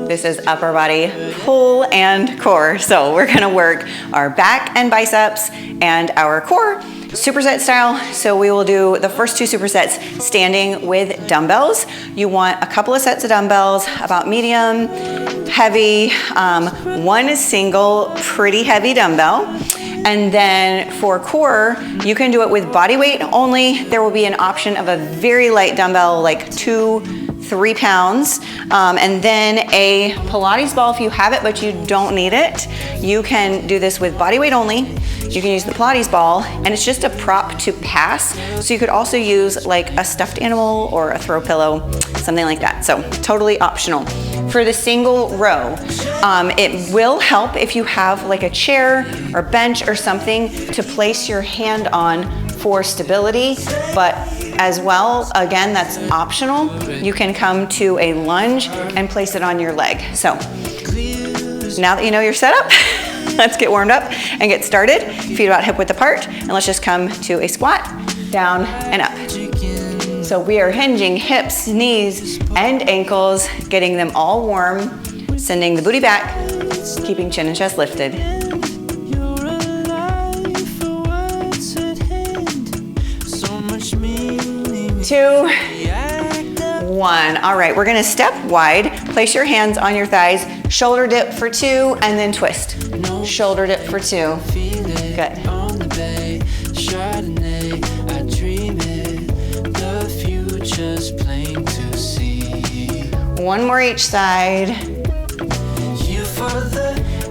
This is upper body, pull, and core. So we're gonna work our back and biceps and our core superset style. So we will do the first two supersets standing with dumbbells. You want a couple of sets of dumbbells, about medium, heavy, one single pretty heavy dumbbell. And then for core, you can do it with body weight only. There will be an option of a very light dumbbell, like 2-3 pounds. And then a Pilates ball if you have it, but you don't need it. You can do this with body weight only. You can use the Pilates ball, and it's just a prop to pass. So you could also use like a stuffed animal or a throw pillow, something like that. So totally optional. For the single row, it will help if you have like a chair or bench or something to place your hand on for stability, but as well, again, that's optional. You can come to a lunge and place it on your leg. So now that you know your setup, let's get warmed up and get started. Feet about hip width apart, and let's just come to a squat, down and up. So we are hinging hips, knees, and ankles, getting them all warm, sending the booty back, keeping chin and chest lifted. 2, 1. All right, we're gonna step wide. Place your hands on your thighs, shoulder dip for 2, and then twist. Shoulder dip for 2. Good. One more each side.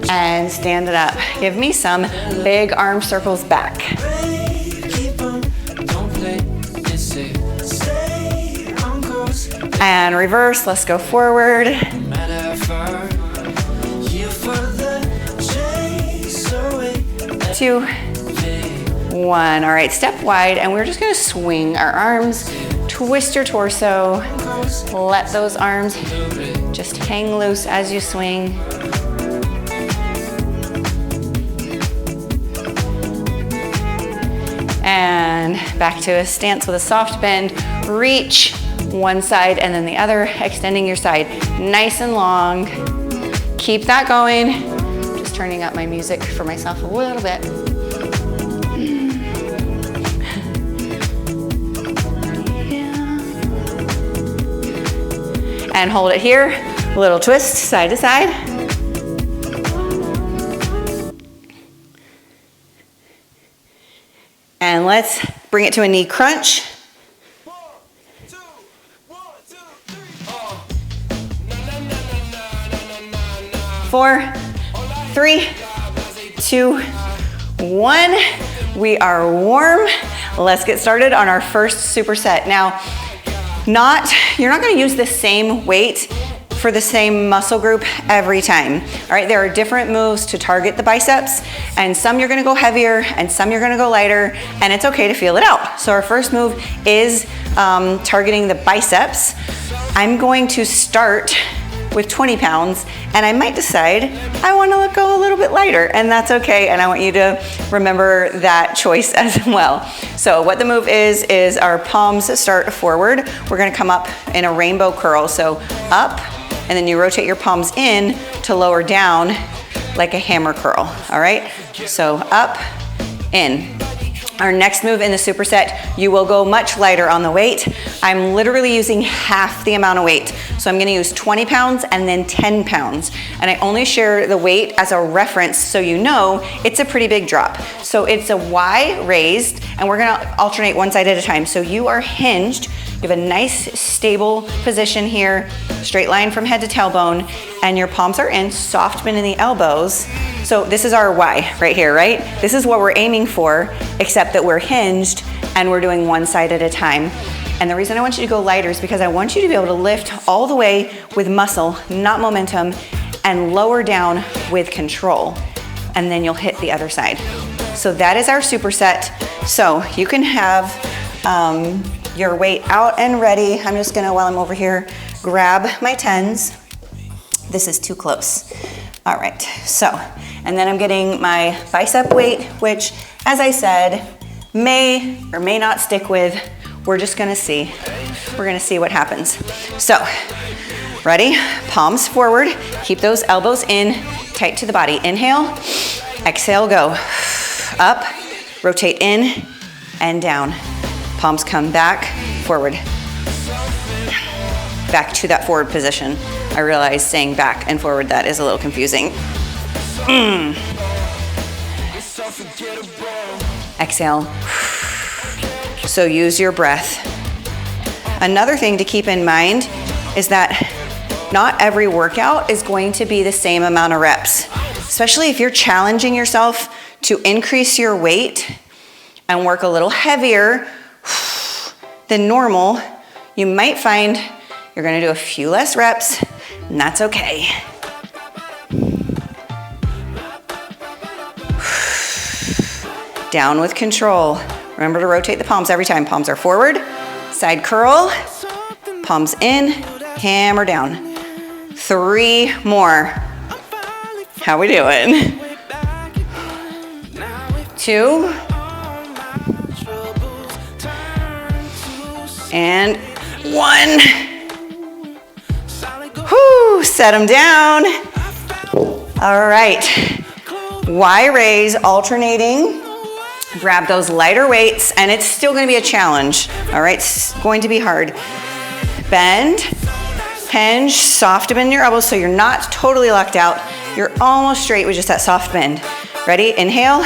And stand it up. Give me some big arm circles back. And reverse, let's go forward. 2, 1. All right, step wide, and we're just gonna swing our arms, twist your torso, let those arms just hang loose as you swing. And back to a stance with a soft bend. Reach one side and then the other, extending your side nice and long. Keep that going. Just turning up my music for myself a little bit. And hold it here. A little twist side to side. And let's bring it to a knee crunch. 4, 3, 2, 1. We are warm. Let's get started on our first superset. Now, you're not gonna use the same weight for the same muscle group every time. All right, there are different moves to target the biceps, and some you're gonna go heavier and some you're gonna go lighter, and it's okay to feel it out. So our first move is targeting the biceps. I'm going to start with 20 pounds, and I might decide I wanna go a little bit lighter, and that's okay, and I want you to remember that choice as well. So what the move is our palms start forward. We're gonna come up in a rainbow curl, so up, and then you rotate your palms in to lower down like a hammer curl, all right? So up, in. Our next move in the superset, you will go much lighter on the weight. I'm literally using half the amount of weight. So I'm gonna use 20 pounds and then 10 pounds. And I only share the weight as a reference so you know it's a pretty big drop. So it's a Y raised, and we're gonna alternate one side at a time. So you are hinged, you have a nice stable position here, straight line from head to tailbone, and your palms are in, soft bend in the elbows. So this is our Y right here, right? This is what we're aiming for, except that we're hinged and we're doing one side at a time. And the reason I want you to go lighter is because I want you to be able to lift all the way with muscle, not momentum, and lower down with control. And then you'll hit the other side. So that is our superset. So you can have your weight out and ready. I'm just gonna, while I'm over here, grab my 10s. This is too close. All right, so, and then I'm getting my bicep weight, which, as I said, may or may not stick with. We're just gonna see. We're gonna see what happens. So, Ready? Palms forward. Keep those elbows in, tight to the body. Inhale, exhale, go. Up, rotate in and down. Palms come back, forward. Back to that forward position. I realize saying back and forward, that is a little confusing. Exhale. So use your breath. Another thing to keep in mind is that not every workout is going to be the same amount of reps, especially if you're challenging yourself to increase your weight and work a little heavier than normal. You might find you're gonna do a few less reps, and that's okay. Down with control. Remember to rotate the palms every time. Palms are forward, side curl, palms in, hammer down. 3 more. How we doing? 2. And 1. Whoo, set them down. All right. Y raise, alternating. Grab those lighter weights, and it's still gonna be a challenge. All right, it's going to be hard. Bend, hinge, soft bend your elbows so you're not totally locked out. You're almost straight with just that soft bend. Ready? Inhale,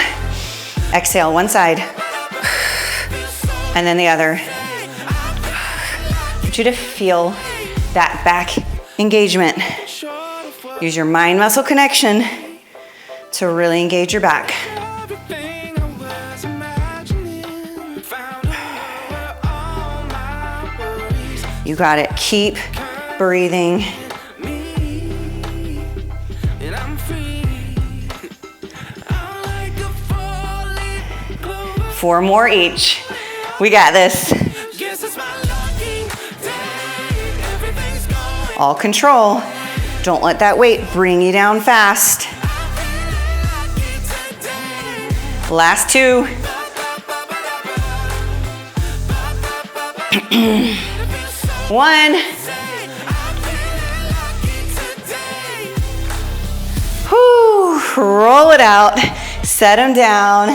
exhale, one side, and then the other. I want you to feel that back engagement. Use your mind-muscle connection to really engage your back. You got it. Keep breathing. 4 more each. We got this. All control. Don't let that weight bring you down fast. Last 2. One. Whew, roll it out, set them down,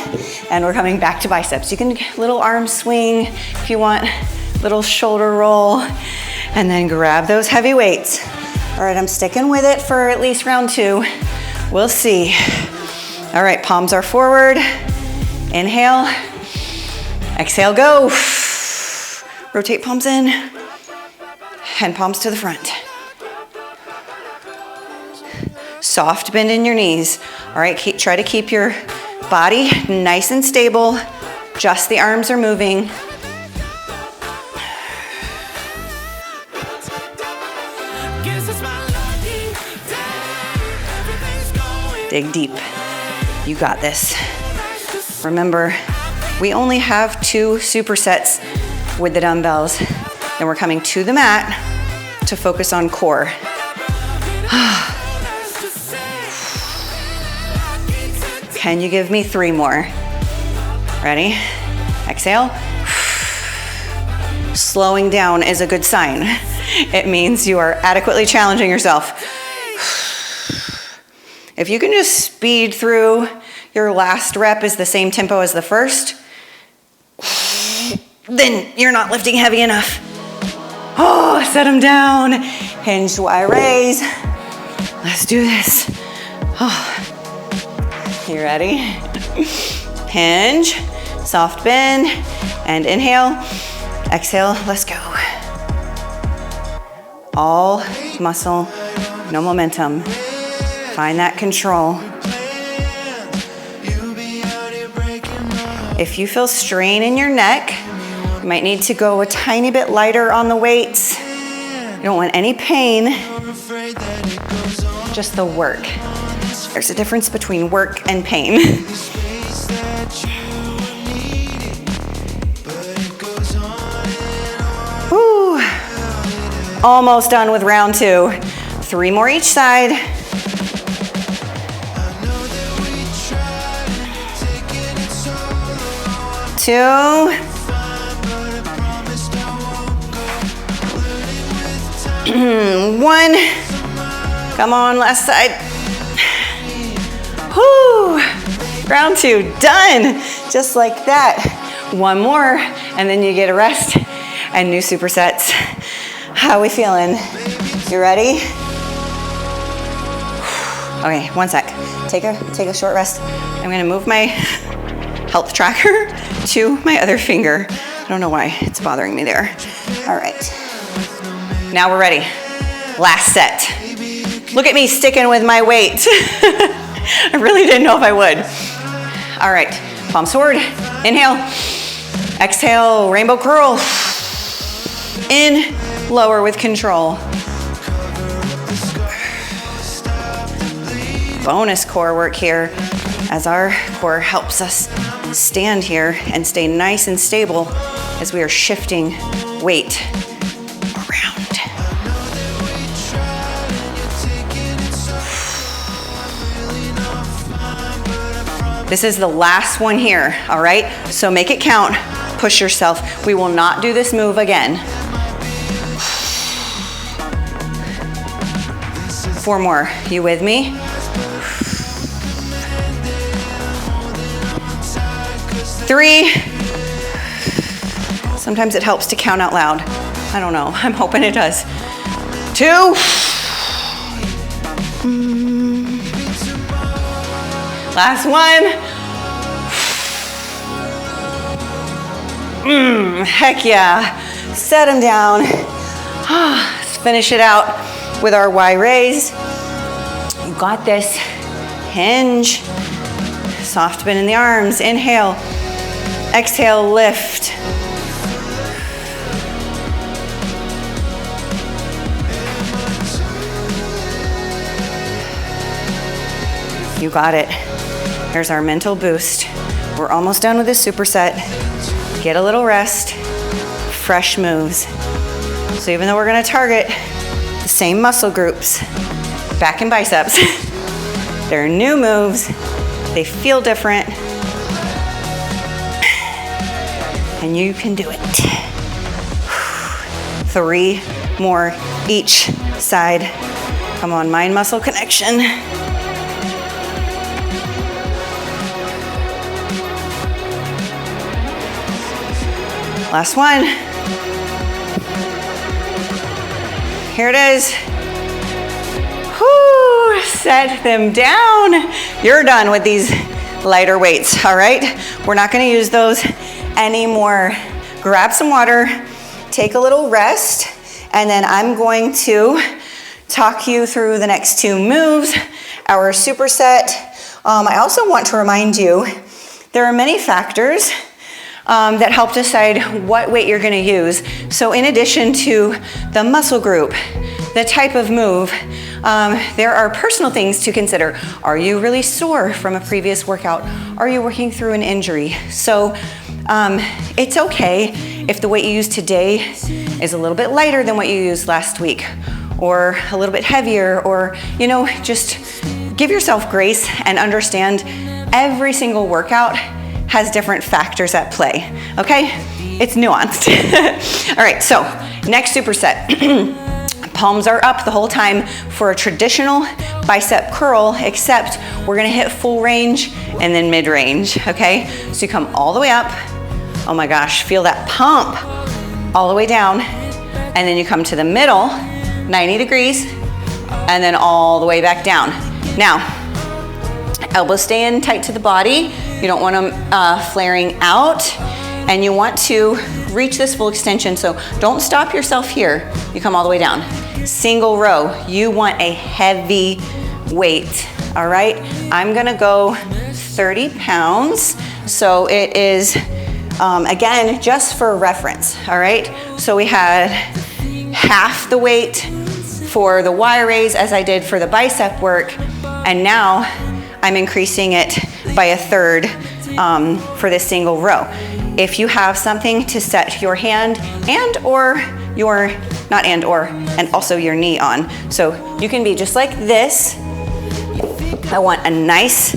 and we're coming back to biceps. You can get little arm swing if you want, little shoulder roll, and then grab those heavy weights. All right, I'm sticking with it for at least round 2. We'll see. All right, palms are forward. Inhale, exhale, go. Rotate palms in. And palms to the front. Soft bend in your knees. All right, try to keep your body nice and stable. Just the arms are moving. Dig deep. You got this. Remember, we only have 2 supersets with the dumbbells. Then we're coming to the mat to focus on core. Can you give me 3 more? Ready? Exhale. Slowing down is a good sign. It means you are adequately challenging yourself. If you can just speed through, your last rep is the same tempo as the first, then you're not lifting heavy enough. Oh, set them down. Hinge, Y raise. Let's do this. Oh. You ready? Hinge, soft bend, and inhale. Exhale, let's go. All muscle, no momentum. Find that control. If you feel strain in your neck, you might need to go a tiny bit lighter on the weights. You don't want any pain, just the work. There's a difference between work and pain. Woo. Almost done with round 2. 3 more each side. Two. 1. Come on, last side. Whoo. Round 2, done. Just like that. 1 more, and then you get a rest and new supersets. How are we feeling? You ready? Okay, 1 sec. Take a short rest. I'm gonna move my health tracker to my other finger. I don't know why it's bothering me there. All right, now we're ready. Last set. Look at me sticking with my weight. I really didn't know if I would. All right, palms forward, inhale, exhale, rainbow curl. In, lower with control. Bonus core work here as our core helps us stand here and stay nice and stable as we are shifting weight around. This is the last one here, all right? So make it count, push yourself. We will not do this move again. 4 more, you with me? Three. Sometimes it helps to count out loud. I don't know, I'm hoping it does. 2. Last one. Heck yeah. Set them down. Let's finish it out with our Y raise. You got this. Hinge. Soft bend in the arms. Inhale. Exhale, lift. You got it. Here's our mental boost. We're almost done with this superset. Get a little rest, fresh moves. So even though we're gonna target the same muscle groups, back and biceps, they're new moves, they feel different, and you can do it. 3 more each side. Come on, mind-muscle connection. Last one. Here it is. Whoo, set them down. You're done with these lighter weights, all right? We're not gonna use those anymore. Grab some water, take a little rest, and then I'm going to talk you through the next 2 moves, our superset. I also want to remind you, there are many factors that help decide what weight you're gonna use. So in addition to the muscle group, the type of move, there are personal things to consider. Are you really sore from a previous workout? Are you working through an injury? So it's okay if the weight you use today is a little bit lighter than what you used last week, or a little bit heavier, or, you know, just give yourself grace and understand every single workout has different factors at play, okay? It's nuanced. All right, so next superset. Palms are up the whole time for a traditional bicep curl, except we're gonna hit full range and then mid-range, okay? So you come all the way up. Oh my gosh, feel that pump all the way down. And then you come to the middle, 90 degrees, and then all the way back down. Now, elbows stay in tight to the body. You don't want them flaring out, and you want to reach this full extension, so don't stop yourself here. You come all the way down. Single row, you want a heavy weight, all right? I'm gonna go 30 pounds, so it is, again, just for reference, all right? So we had half the weight for the Y raise as I did for the bicep work, and now I'm increasing it by a third for this single row. If you have something to set your hand and or your, not and or, and also your knee on. So you can be just like this. I want a nice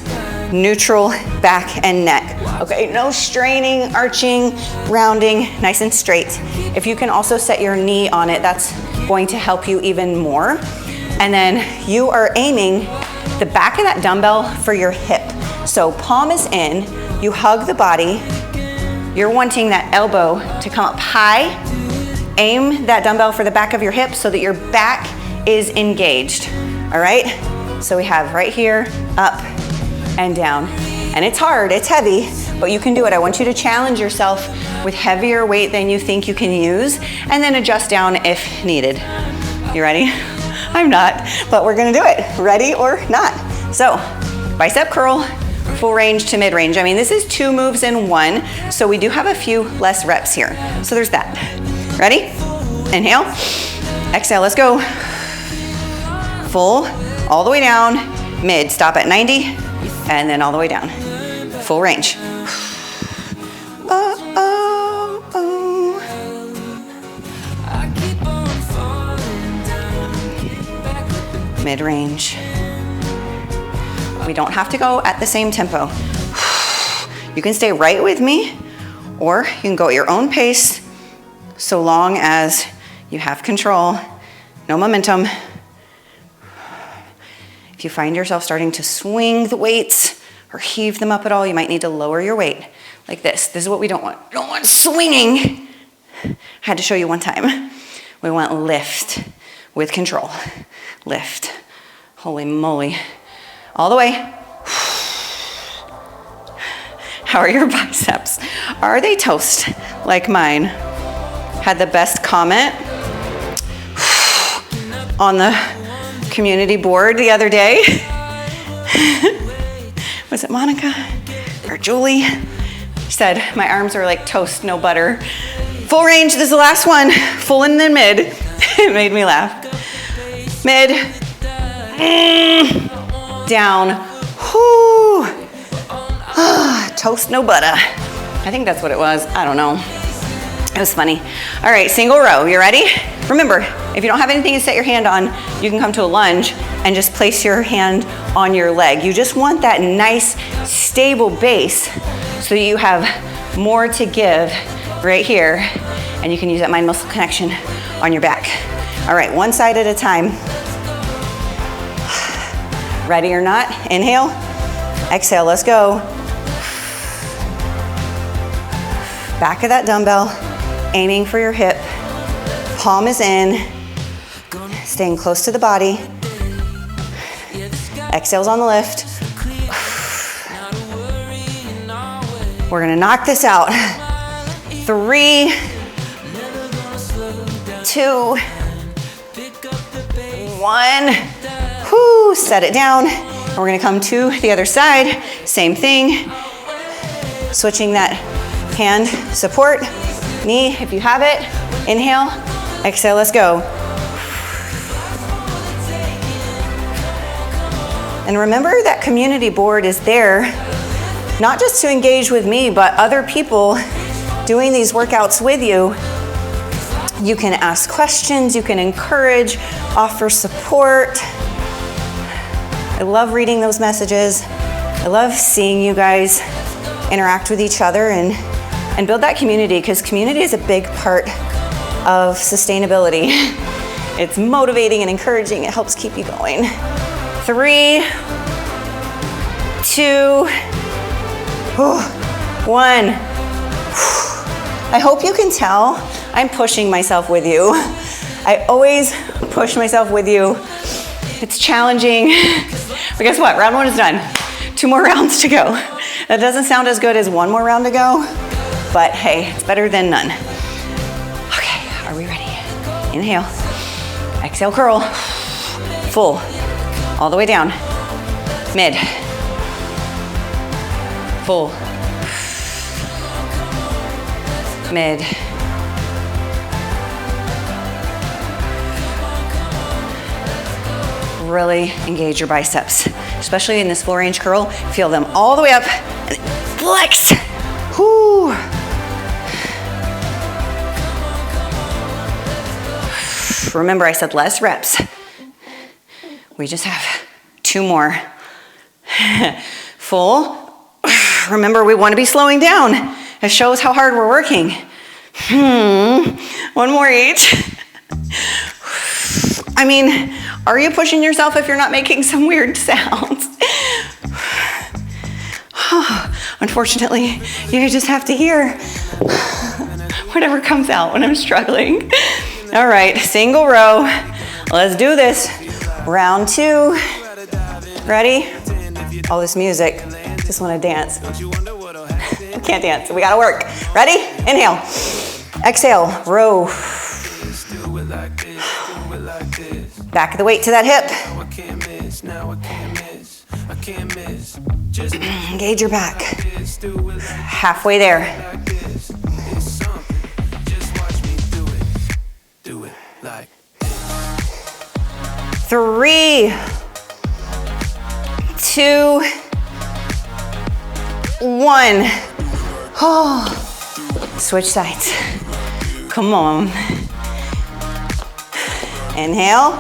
neutral back and neck. Okay, no straining, arching, rounding, nice and straight. If you can also set your knee on it, that's going to help you even more. And then you are aiming the back of that dumbbell for your hip. So palm is in, you hug the body, you're wanting that elbow to come up high, aim that dumbbell for the back of your hip so that your back is engaged, all right? So we have right here, up and down. And it's hard, it's heavy, but you can do it. I want you to challenge yourself with heavier weight than you think you can use, and then adjust down if needed. You ready? I'm not, but we're gonna do it. Ready or not? So, bicep curl, full range to mid-range. I mean, this is 2 moves in 1, so we do have a few less reps here. So there's that. Ready? Inhale, exhale, let's go. Full, all the way down, mid, stop at 90, and then all the way down. Full range. Mid-range. We don't have to go at the same tempo. You can stay right with me, or you can go at your own pace, so long as you have control, no momentum. If you find yourself starting to swing the weights or heave them up at all, you might need to lower your weight like this. This is what we don't want. We don't want swinging. I had to show you one time. We want lift with control. Lift. Holy moly. All the way. How are your biceps? Are they toast like mine? Had the best comment on the community board the other day. Was it Monica or Julie? She said, my arms are like toast, no butter. Full range, this is the last one. Full and then mid. It made me laugh. Mid, down, whoo. Toast, no butter. I think that's what it was, I don't know. It was funny. All right, single row, you ready? Remember, if you don't have anything to set your hand on, you can come to a lunge and just place your hand on your leg. You just want that nice, stable base so that you have more to give right here, and you can use that mind-muscle connection on your back. All right, one side at a time. Ready or not? Inhale, exhale, let's go. Back of that dumbbell, aiming for your hip. Palm is in, staying close to the body. Exhale's on the lift. We're gonna knock this out. 3, 2, 1. Whoo, set it down. And we're gonna come to the other side. Same thing. Switching that hand support. Knee, if you have it. Inhale, exhale, let's go. And remember that community board is there, not just to engage with me, but other people doing these workouts with you. You can ask questions, you can encourage, offer support. I love reading those messages. I love seeing you guys interact with each other and build that community, because community is a big part of sustainability. It's motivating and encouraging. It helps keep you going. 3, 2, 1. I hope you can tell I'm pushing myself with you. I always push myself with you. It's challenging. But guess what? Round 1 is done. 2 more rounds to go. That doesn't sound as good as 1 more round to go, but hey, it's better than none. Okay, are we ready? Inhale, exhale, curl, full, all the way down, mid, full, mid, really engage your biceps, especially in this full range curl. Feel them all the way up, and flex. Whoo. Remember, I said less reps. We just have 2 more. Full. Remember, we want to be slowing down. It shows how hard we're working. 1 more each. I mean, are you pushing yourself if you're not making some weird sounds? Unfortunately, you just have to hear whatever comes out when I'm struggling. All right, single row. Let's do this. Round 2. Ready? All this music. Just want to dance. Can't dance. We got to work. Ready? Inhale. Exhale. Row. Back of the weight to that hip. Engage your back. Halfway there. 3, 2, 1. Oh. Switch sides. Come on. Inhale.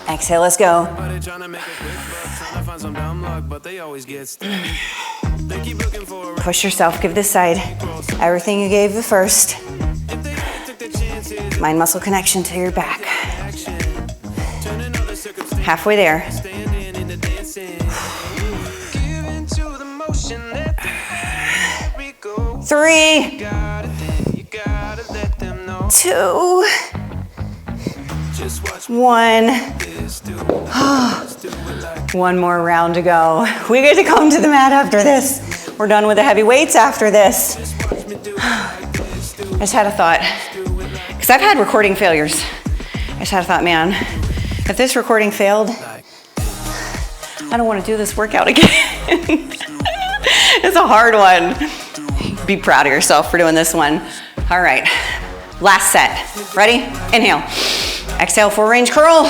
Exhale, let's go. Push yourself, give this side everything you gave the first. Mind muscle connection to your back. Halfway there. 3, 2, 1. One more round to go. We get to come to the mat after this. We're done with the heavy weights after this. I just had a thought, because I've had recording failures. I just had a thought, man, if this recording failed, I don't want to do this workout again. It's a hard one. Be proud of yourself for doing this one. All right, last set. Ready? Inhale. Exhale, full range curl.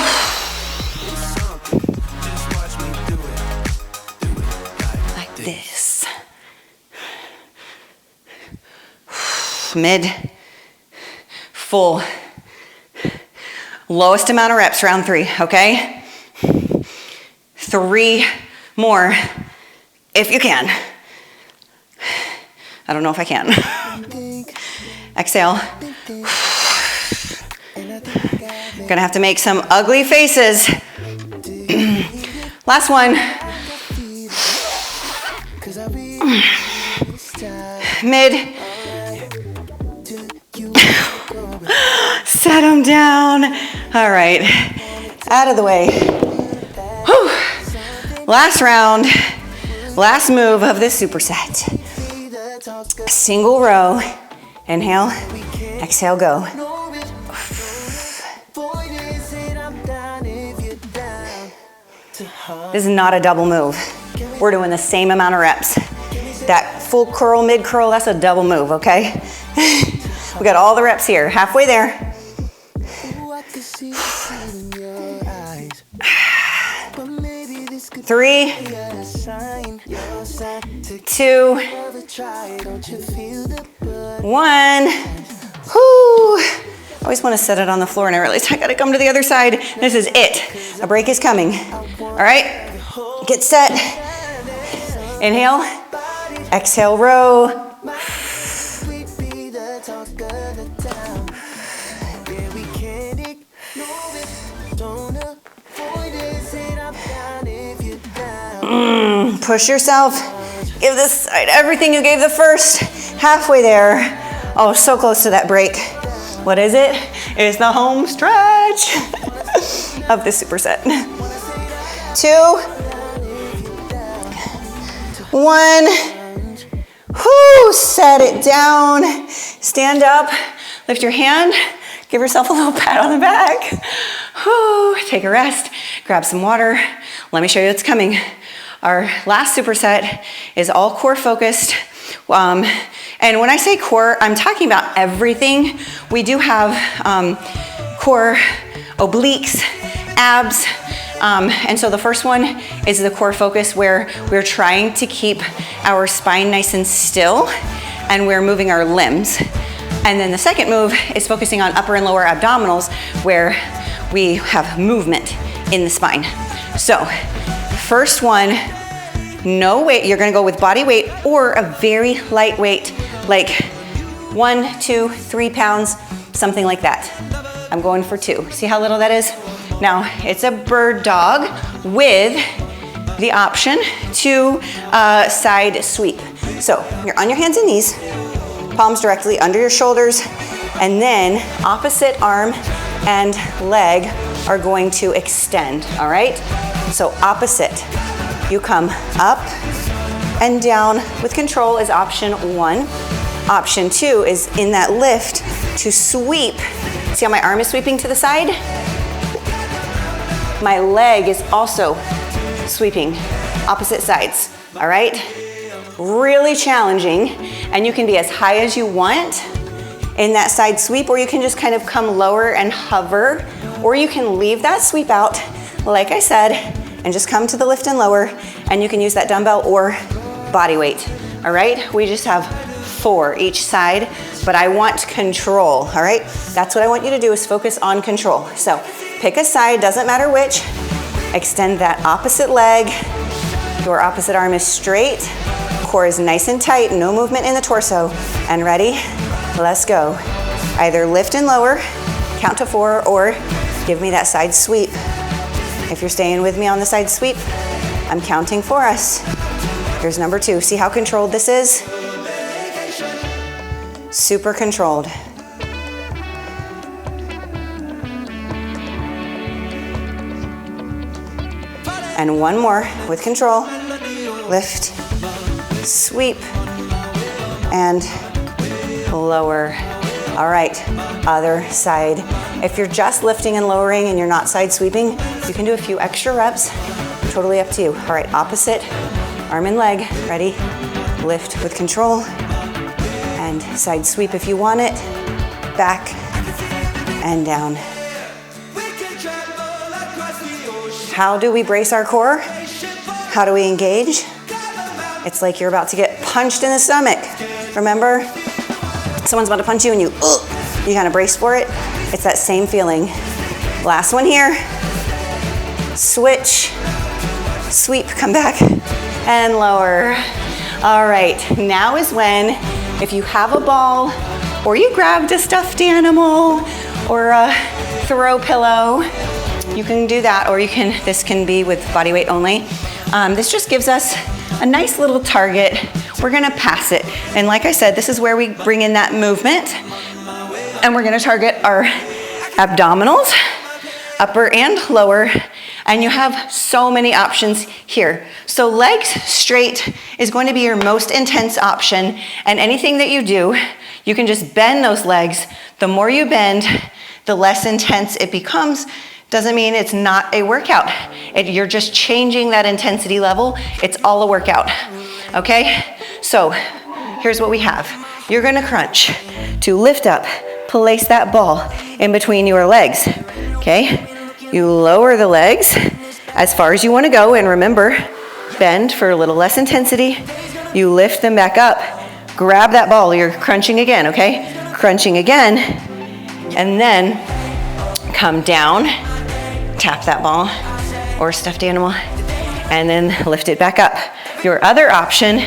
Like this. Mid, full. Lowest amount of reps, round 3, okay? 3 more, if you can. I don't know if I can. Exhale. Gonna have to make some ugly faces. Last one. Mid. Set them down. All right, out of the way. Whew. Last round, last move of this superset. Single row. Inhale, exhale, go. This is not a double move. We're doing the same amount of reps. That full curl, mid curl, that's a double move, okay? We got all the reps here, halfway there. 3, 2, 1. Whoo! I always want to set it on the floor and I realize I gotta come to the other side. This is it. A break is coming. All right, get set. Inhale, exhale, row. Push yourself. Give this side everything you gave the first. Halfway there. Oh, so close to that break. What is it? It's the home stretch of this superset. 2, 1. Whoo, set it down. Stand up, lift your hand, give yourself a little pat on the back. Whoo, take a rest, grab some water. Let me show you what's coming. Our last superset is all core focused. And when I say core, I'm talking about everything. We do have core obliques, abs, and so the first one is the core focus where we're trying to keep our spine nice and still and we're moving our limbs. And then the second move is focusing on upper and lower abdominals where we have movement in the spine. So first one, no weight, you're gonna go with body weight or a very light weight, like 1, 2, 3 pounds, something like that. I'm going for 2. See how little that is? Now, it's a bird dog with the option to side sweep. So you're on your hands and knees, palms directly under your shoulders, and then opposite arm and leg are going to extend, all right? So opposite, you come up and down with control is option 1. Option 2 is in that lift to sweep. See how my arm is sweeping to the side? My leg is also sweeping opposite sides, all right? Really challenging, and you can be as high as you want in that side sweep, or you can just kind of come lower and hover, or you can leave that sweep out, like I said, and just come to the lift and lower, and you can use that dumbbell or body weight, all right? We just have 4 each side, but I want control, all right? That's what I want you to do, is focus on control. So pick a side, doesn't matter which, extend that opposite leg, your opposite arm is straight, core is nice and tight, no movement in the torso, and ready? Let's go. Either lift and lower, count to 4, or give me that side sweep. If you're staying with me on the side sweep, I'm counting for us. Here's number 2. See how controlled this is? Super controlled. And one more with control. Lift, sweep, and lower. All right, other side. If you're just lifting and lowering and you're not side sweeping, you can do a few extra reps. Totally up to you. All right, opposite, arm and leg, ready? Lift with control, and side sweep if you want it. Back and down. How do we brace our core? How do we engage? It's like you're about to get punched in the stomach. Remember? Someone's about to punch you and you kind of brace for it. It's that same feeling. Last one here. Switch, sweep, come back, and lower. All right, now is when, if you have a ball, or you grabbed a stuffed animal, or a throw pillow, you can do that, or this can be with body weight only. This just gives us a nice little target. We're gonna pass it. And like I said, this is where we bring in that movement, and we're gonna target our abdominals, upper and lower, and you have so many options here. So legs straight is going to be your most intense option, and anything that you do, you can just bend those legs. The more you bend, the less intense it becomes. Doesn't mean it's not a workout. You're just changing that intensity level. It's all a workout, okay? So here's what we have. You're gonna crunch to lift up, place that ball in between your legs, okay? You lower the legs as far as you wanna go, and remember, bend for a little less intensity. You lift them back up, grab that ball, you're crunching again, okay? Crunching again, and then come down, tap that ball or stuffed animal, and then lift it back up. Your other option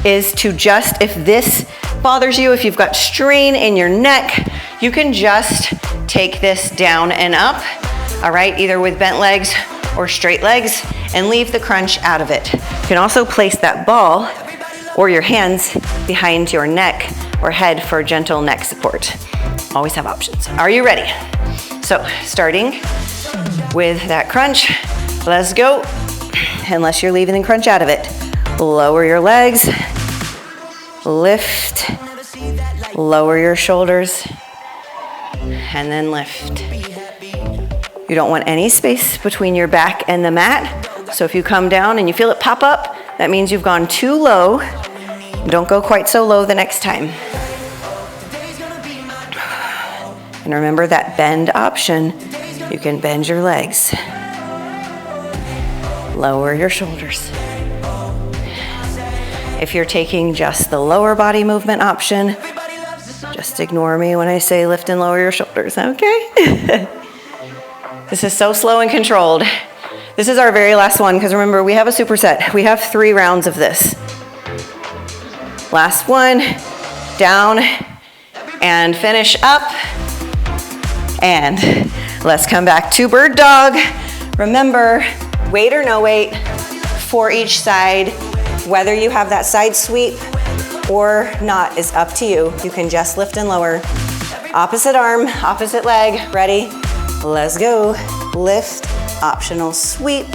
is to just, if this bothers you, if you've got strain in your neck, you can just take this down and up, all right, either with bent legs or straight legs, and leave the crunch out of it. You can also place that ball or your hands behind your neck or head for gentle neck support. Always have options. Are you ready? So starting with that crunch, let's go. Unless you're leaving the crunch out of it. Lower your legs, lift, lower your shoulders, and then lift. You don't want any space between your back and the mat. So if you come down and you feel it pop up, that means you've gone too low. Don't go quite so low the next time. And remember that bend option. You can bend your legs. Lower your shoulders. If you're taking just the lower body movement option, just ignore me when I say lift and lower your shoulders, okay? This is so slow and controlled. This is our very last one, because remember, we have a superset. We have 3 rounds of this. Last one, down, and finish up. And let's come back to bird dog. Remember, weight or no weight for each side. Whether you have that side sweep or not is up to you. You can just lift and lower. Opposite arm, opposite leg. Ready? Let's go. Lift, optional sweep,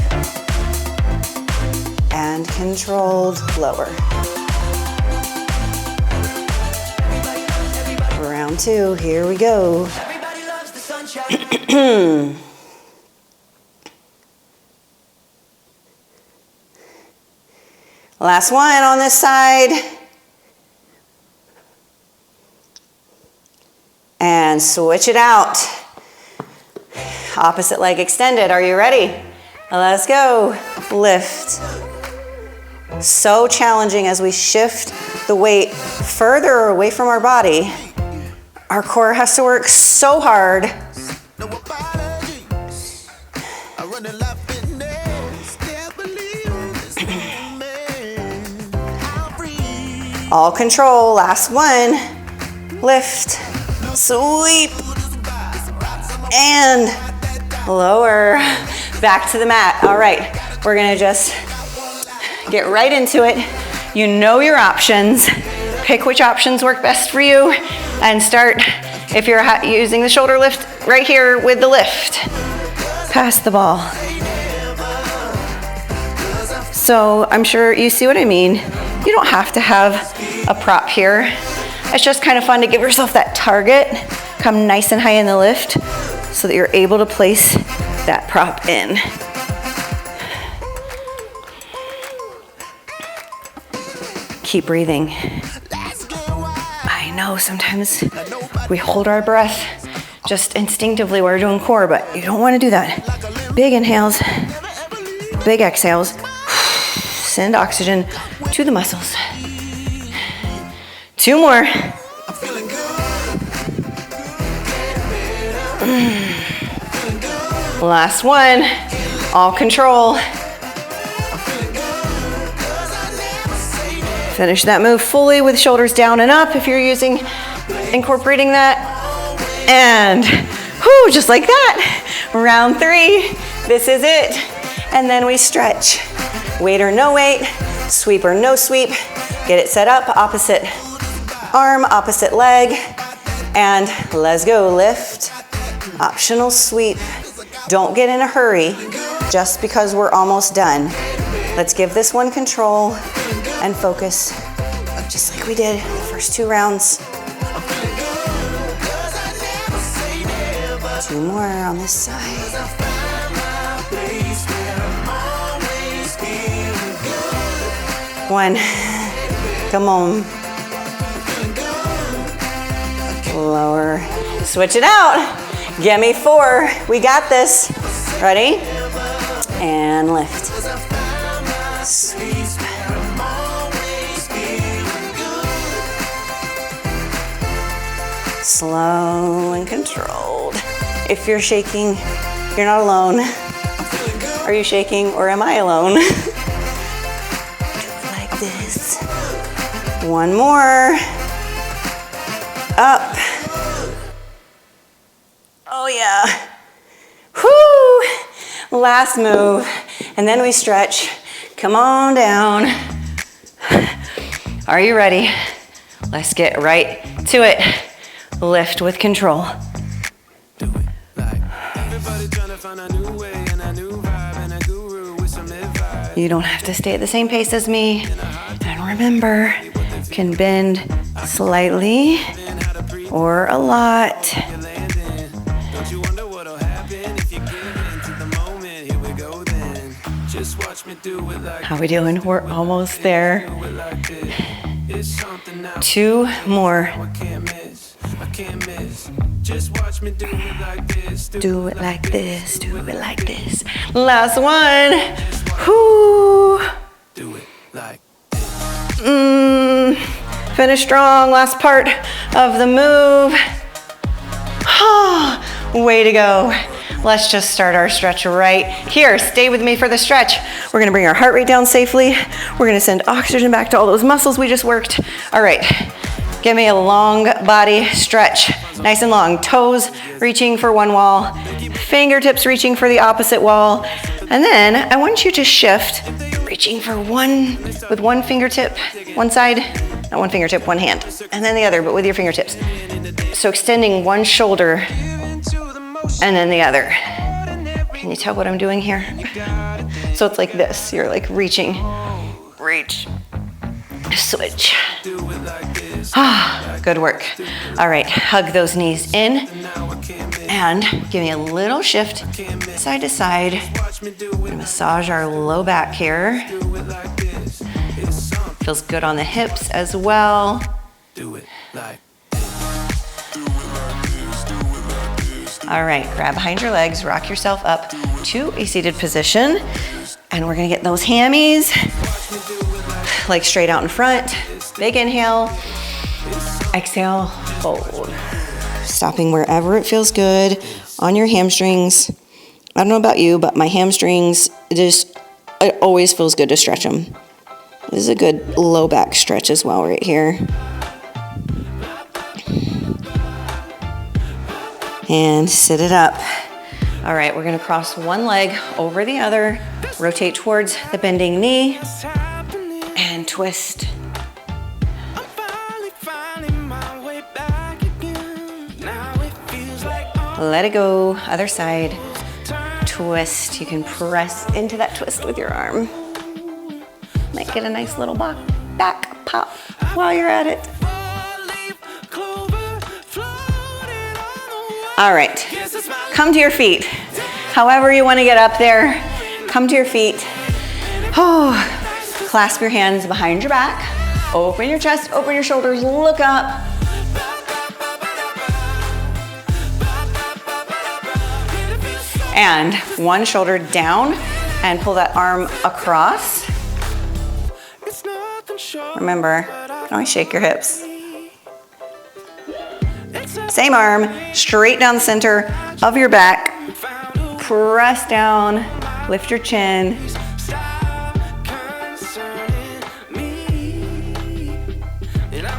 and controlled lower. Round two, here we go. Last one on this side. And switch it out. Opposite leg extended. Are you ready? Let's go. Lift. So challenging as we shift the weight further away from our body. Our core has to work so hard. All control. Last one. Lift. Sweep. And lower. Back to the mat. All right. We're going to just get right into it. You know your options. Pick which options work best for you and start, if you're using the shoulder lift, right here with the lift. Pass the ball. So I'm sure you see what I mean. You don't have to have a prop here. It's just kind of fun to give yourself that target. Come nice and high in the lift so that you're able to place that prop in. Keep breathing. I know sometimes we hold our breath just instinctively while we're doing core, but you don't want to do that. Big inhales, big exhales. Send oxygen to the muscles. 2 more. Last one. All control. Finish that move fully with shoulders down and up if you're incorporating that. And whoo, just like that. Round 3. This is it. And then we stretch. Weight or no weight, sweep or no sweep. Get it set up, opposite arm, opposite leg. And let's go. Lift, optional sweep. Don't get in a hurry just because we're almost done. Let's give this one control and focus, just like we did the first 2 rounds. 2 more on this side. One. Come on. Lower. Switch it out. Give me 4. We got this. Ready? And lift. Sweep. Slow and controlled. If you're shaking, you're not alone. Are you shaking or am I alone? This. 1 more. Up. Oh yeah. Whoo! Last move. And then we stretch. Come on down. Are you ready? Let's get right to it. Lift with control. Do it like everybody trying to find a new way and a new vibe and a guru with some advice. You don't have to stay at the same pace as me. And remember, can bend slightly or a lot. How we doing? We're almost there. 2 more. Do it like this, do it like this. Last one. Whoo. Do it like this. Finish strong. Last part of the move. Way to go. Let's just start our stretch right here. Stay with me for the stretch. We're gonna bring our heart rate down safely. We're gonna send oxygen back to all those muscles we just worked. All right, Give me a long body stretch, nice and long. Toes reaching for one wall, fingertips reaching for the opposite wall. And then I want you to shift, reaching for with one fingertip, one side, not one fingertip, one hand, and then the other, but with your fingertips. So extending one shoulder and then the other. Can you tell what I'm doing here? So it's like this, you're like reaching, reach, switch. Good work. All right, hug those knees in and give me a little shift side to side. Massage our low back here. Feels good on the hips as well. All right, grab behind your legs, rock yourself up to a seated position. And we're gonna get those hammies, legs straight out in front. Big inhale, exhale, fold. Stopping wherever it feels good on your hamstrings. I don't know about you, but my hamstrings, it always feels good to stretch them. This is a good low back stretch as well right here. And sit it up. All right, we're gonna cross one leg over the other, rotate towards the bending knee, and twist. Let it go, other side. Twist, you can press into that twist with your arm. Might get a nice little back pop while you're at it. All right, come to your feet. However you want to get up there, come to your feet. Oh, clasp your hands behind your back. Open your chest, open your shoulders, look up. And one shoulder down and pull that arm across. Remember, always shake your hips. Same arm, straight down the center of your back. Press down, lift your chin.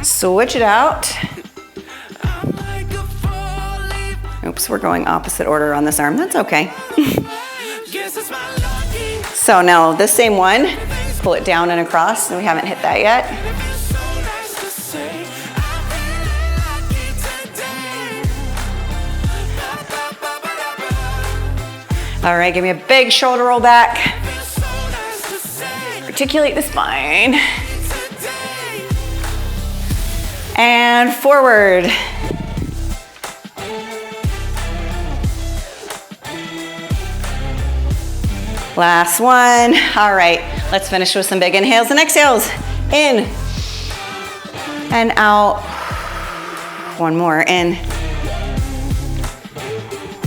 Switch it out. Oops, we're going opposite order on this arm. That's okay. So now this same one, pull it down and across. We haven't hit that yet. All right, give me a big shoulder roll back. Articulate the spine. And forward. Last one. All right, let's finish with some big inhales and exhales. In and out. One more, in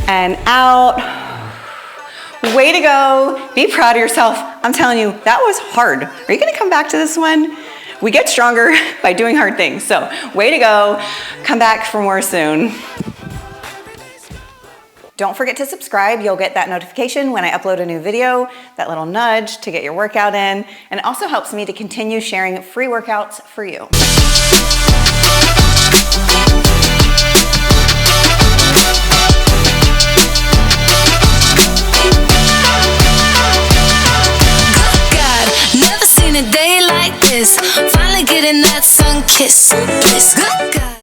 and out. Way to go. Be proud of yourself. I'm telling you, that was hard. Are you gonna come back to this one? We get stronger by doing hard things. So way to go. Come back for more soon. Don't forget to subscribe. You'll get that notification when I upload a new video, that little nudge to get your workout in, and it also helps me to continue sharing free workouts for you.